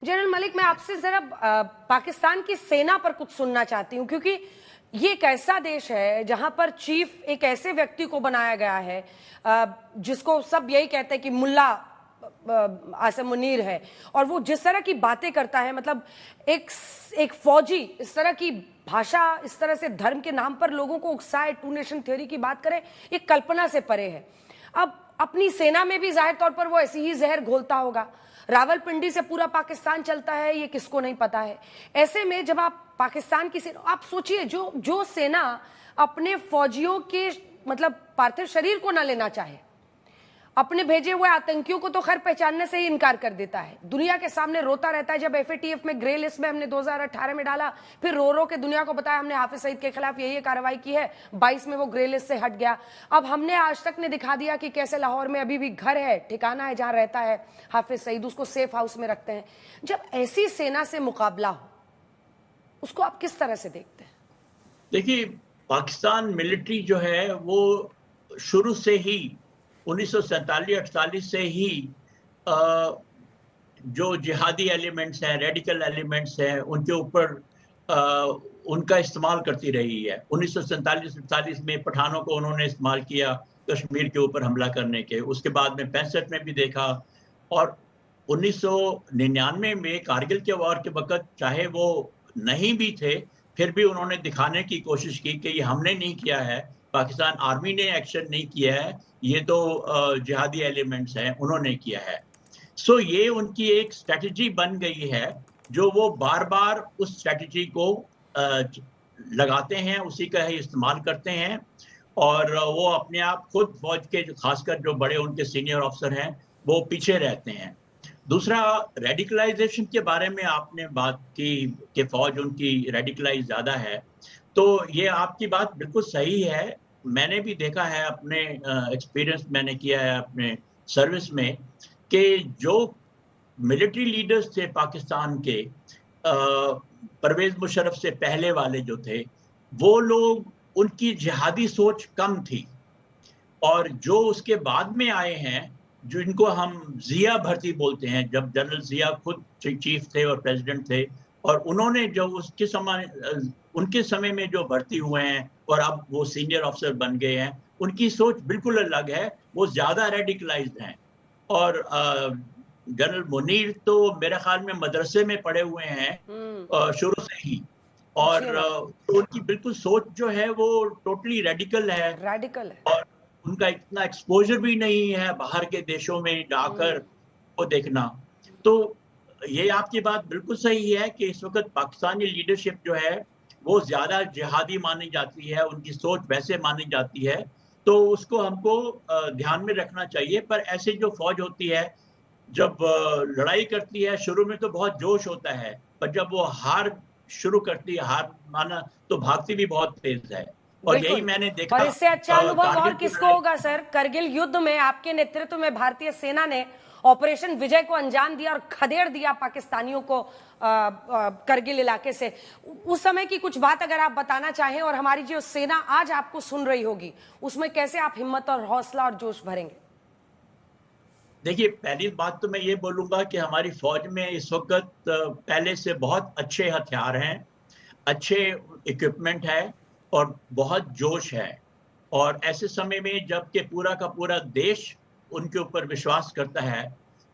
General Malik, मैं आपसे जरा पाकिस्तान की सेना पर कुछ सुनना चाहती हूँ, क्योंकि ये एक ऐसा देश है जहां पर चीफ एक ऐसे व्यक्ति को बनाया गया है जिसको सब यही कहते हैं कि मुल्ला आसिम मुनीर है, और वो जिस तरह की बातें करता है, मतलब एक एक फौजी इस तरह की भाषा, इस तरह से धर्म के नाम पर लोगों को उकसाए, टू नेशन थ्योरी की बात करे, ये कल्पना से परे है। अब अपनी सेना में भी जाहिर तौर पर वो ऐसी ही जहर घोलता होगा। रावलपिंडी से पूरा पाकिस्तान चलता है, ये किसको नहीं पता है। ऐसे में जब आप पाकिस्तान की सेना, आप सोचिए, जो जो सेना अपने फौजियों के मतलब पार्थिव शरीर को ना लेना चाहे, अपने भेजे हुए आतंकियों को तो खैर पहचानने से ही इनकार कर देता है, दुनिया के सामने रोता रहता है। जब एफएटीएफ में ग्रे लिस्ट में हमने 2018 में डाला, फिर रो रो के दुनिया को बताया हमने हाफिज सईद के खिलाफ यही कार्रवाई की है, 22 में वो ग्रे लिस्ट से हट गया। अब हमने आज तक ने दिखा दिया कि कैसे लाहौर में अभी भी घर है, ठिकाना है जहां रहता है हाफिज सईद, उसको सेफ हाउस में रखते हैं। जब ऐसी सेना से मुकाबला हो, उसको आप किस तरह से देखते हैं? देखिए, पाकिस्तान मिलिट्री जो है वो शुरू से ही 1947-48 से ही जो जिहादी एलिमेंट्स हैं, रेडिकल एलिमेंट्स हैं, उनके ऊपर उनका इस्तेमाल करती रही है। 1947-48 में पठानों को उन्होंने इस्तेमाल किया कश्मीर के ऊपर हमला करने के, उसके बाद में 65 में भी देखा, और 1999 में कारगिल के वॉर के वक्त चाहे वो नहीं भी थे, फिर भी उन्होंने दिखाने की कोशिश की कि ये हमने नहीं किया है, पाकिस्तान आर्मी ने एक्शन नहीं किया है, ये तो जिहादी एलिमेंट्स हैं, उन्होंने किया है। सो ये उनकी एक स्ट्रेटजी बन गई है, जो वो बार बार उस स्ट्रेटजी को लगाते हैं, उसी का ही इस्तेमाल करते हैं, और वो अपने आप खुद फौज के जो खासकर जो बड़े उनके सीनियर ऑफिसर हैं वो पीछे रहते हैं। दूसरा, रेडिकलाइजेशन के बारे में आपने बात की कि फौज उनकी रेडिकलाइज ज्यादा है, तो ये आपकी बात बिल्कुल सही है। मैंने भी देखा है, अपने एक्सपीरियंस मैंने किया है अपने सर्विस में, कि जो मिलिट्री लीडर्स थे पाकिस्तान के, परवेज मुशर्रफ से पहले वाले जो थे, वो लोग, उनकी जिहादी सोच कम थी, और जो उसके बाद में आए हैं, जो इनको हम जिया भर्ती बोलते हैं, जब जनरल जिया खुद चीफ थे और प्रेसिडेंट थे, और उन्होंने जो उसके समय, उनके समय में जो भर्ती हुए हैं और अब वो सीनियर ऑफिसर बन गए हैं, उनकी सोच बिल्कुल अलग है, वो ज्यादा रेडिकलाइज्ड हैं। और जनरल मुनीर तो मेरे ख्याल में मदरसे में पढ़े हुए हैं शुरू से ही, और तो उनकी बिल्कुल सोच जो है वो टोटली रेडिकल है, और उनका इतना एक्सपोजर भी नहीं है बाहर के देशों में जाकर वो देखना। तो ये आपकी बात बिल्कुल सही है कि इस वक्त पाकिस्तानी लीडरशिप जो है वो ज्यादा जिहादी मानी जाती है, उनकी सोच वैसे मानी जाती है, तो उसको हमको ध्यान में रखना चाहिए। पर ऐसे जो फौज होती है, जब लड़ाई करती है, शुरू में तो बहुत जोश होता है, पर जब वो हार शुरू करती है, हार माना, तो भागती भी बहुत तेज है। और यही मैंने देखा। और इससे अच्छा अनुभव और किसको होगा सर? करगिल युद्ध में आपके नेतृत्व में भारतीय सेना ने ऑपरेशन विजय को अंजाम दिया और खदेड़ दिया पाकिस्तानियों को करगिल इलाके से। उस समय की कुछ बात अगर आप बताना चाहें, और हमारी जो सेना आज आपको सुन रही होगी, उसमें कैसे आप हिम्मत और हौसला और जोश भरेंगे? देखिए, पहली बात तो मैं ये बोलूंगा कि हमारी फौज में इस वक्त पहले से बहुत अच्छे हथियार हैं, अच्छे इक्विपमेंट है, और बहुत जोश है। और ऐसे समय में जब कि पूरा का पूरा देश उनके ऊपर विश्वास करता है,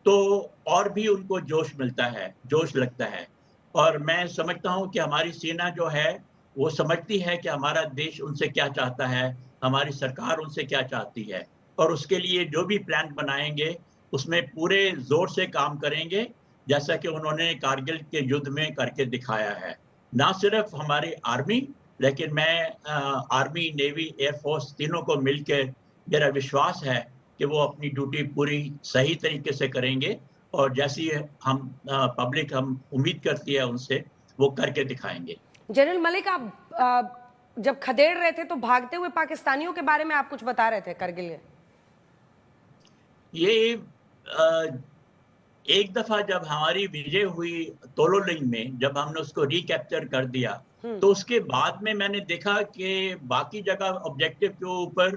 तो और भी उनको जोश मिलता है, जोश लगता है। और मैं समझता हूँ कि हमारी सेना जो है वो समझती है कि हमारा देश उनसे क्या चाहता है, हमारी सरकार उनसे क्या चाहती है, और उसके लिए जो भी प्लान बनाएंगे उसमें पूरे जोर से काम करेंगे, जैसा कि उन्होंने कारगिल के युद्ध में करके दिखाया है। ना सिर्फ हमारी आर्मी, लेकिन मैं आर्मी, नेवी, एयरफोर्स तीनों को मिलकर, मेरा विश्वास है कि वो अपनी ड्यूटी पूरी सही तरीके से करेंगे, और जैसी हम पब्लिक हम उम्मीद करती है उनसे, वो करके दिखाएंगे। जनरल मलिक, आप जब खदेड़ रहे थे तो भागते हुए पाकिस्तानियों के बारे में आप कुछ बता रहे थे करगिल में। ये एक दफा जब हमारी विजय हुई तोलोलिंग में, जब हमने उसको रिकैप्चर कर दिया, तो उसके बाद में मैंने देखा कि बाकी जगह ऑब्जेक्टिव के ऊपर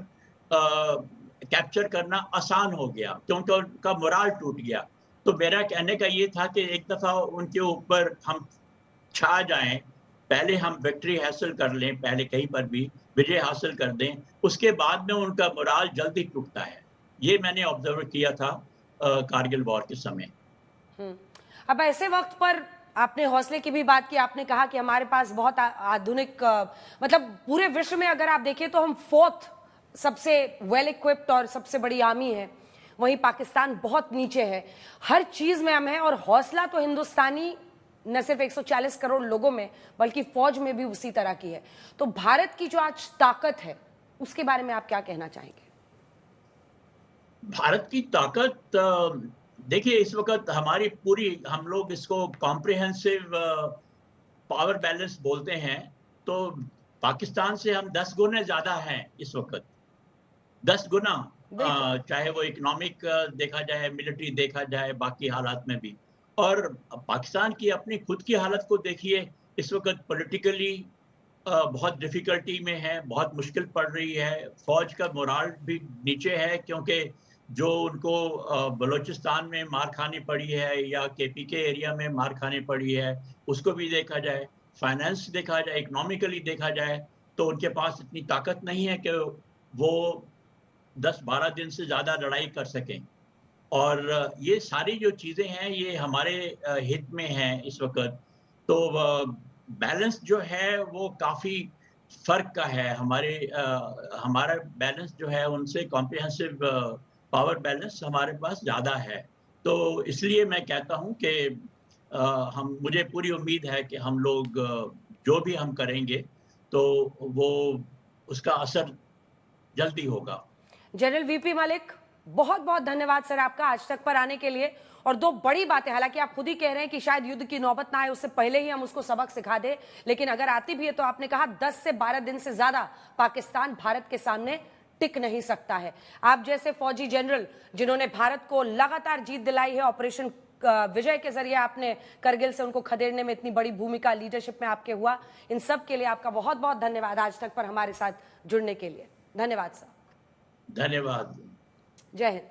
कैप्चर करना आसान हो गया, क्योंकि उनका मोराल टूट गया। तो मेरा कहने का ये था कि एक दफ़ा उनके ऊपर हम छा जाएँ, पहले हम विक्ट्री हासिल कर लें, पहले कहीं पर भी विजय हासिल कर दें, उसके बाद में उनका मोराल जल्दी टूटता है। ये मैंने ऑब्ज़र्व किया था कारगिल वॉर के समय। अब ऐसे वक्त पर आपने हौसले की भी बात की, आपने कहा कि हमारे पास बहुत आधुनिक मतलब पूरे विश्व में अगर आप देखें तो हम 4th सबसे वेल इक्विप्ड और सबसे बड़ी आर्मी है, वहीं पाकिस्तान बहुत नीचे है, हर चीज में हम हैं। और हौसला तो हिंदुस्तानी न सिर्फ 140 करोड़ लोगों में बल्कि फौज में भी उसी तरह की है। तो भारत की जो आज ताकत है उसके बारे में आप क्या कहना चाहेंगे? भारत की ताकत देखिए इस वक़्त हमारी पूरी हम लोग इसको कॉम्प्रिहेंसिव पावर बैलेंस बोलते हैं, तो पाकिस्तान से हम 10 गुना ज़्यादा हैं इस वक़्त। 10 गुना बिल्कुल। चाहे वो इकोनॉमिक देखा जाए, मिलिट्री देखा जाए, बाकी हालात में भी। और पाकिस्तान की अपनी खुद की हालत को देखिए, इस वक़्त पॉलिटिकली बहुत डिफ़िकल्टी में है, बहुत मुश्किल पड़ रही है। फ़ौज का मोराल भी नीचे है क्योंकि जो उनको बलूचिस्तान में मार खानी पड़ी है या केपीके एरिया में मार खानी पड़ी है, उसको भी देखा जाए। फाइनेंस देखा जाए, इकोनॉमिकली देखा जाए, तो उनके पास इतनी ताकत नहीं है कि वो 10-12 दिन से ज़्यादा लड़ाई कर सकें। और ये सारी जो चीज़ें हैं ये हमारे हित में हैं इस वक़्त। तो बैलेंस जो है वो काफ़ी फ़र्क का है। हमारा बैलेंस जो है उनसे कॉम्प्रिहेंसिव पावर बैलेंस हमारे पास ज़्यादा है। तो इसलिए मैं कहता हूँ कि हम मुझे पूरी उम्मीद है कि हम लोग जो भी हम करेंगे तो वो उसका असर जल्दी होगा। जनरल वीपी मलिक, बहुत बहुत धन्यवाद सर आपका आज तक पर आने के लिए। और दो बड़ी बातें, हालांकि आप खुद ही कह रहे हैं कि शायद युद्ध की नौबत ना आए उससे पहले ही हम उसको सबक सिखा दें, लेकिन अगर आती भी है तो आपने कहा 10 से 12 दिन से ज्यादा पाकिस्तान भारत के सामने टिक नहीं सकता है। आप जैसे फौजी जनरल जिन्होंने भारत को लगातार जीत दिलाई है, ऑपरेशन विजय के जरिए आपने करगिल से उनको खदेड़ने में इतनी बड़ी भूमिका लीडरशिप में आपके हुआ, इन सब के लिए आपका बहुत बहुत धन्यवाद आज तक पर हमारे साथ जुड़ने के लिए। धन्यवाद सर। धन्यवाद। जय हिंद।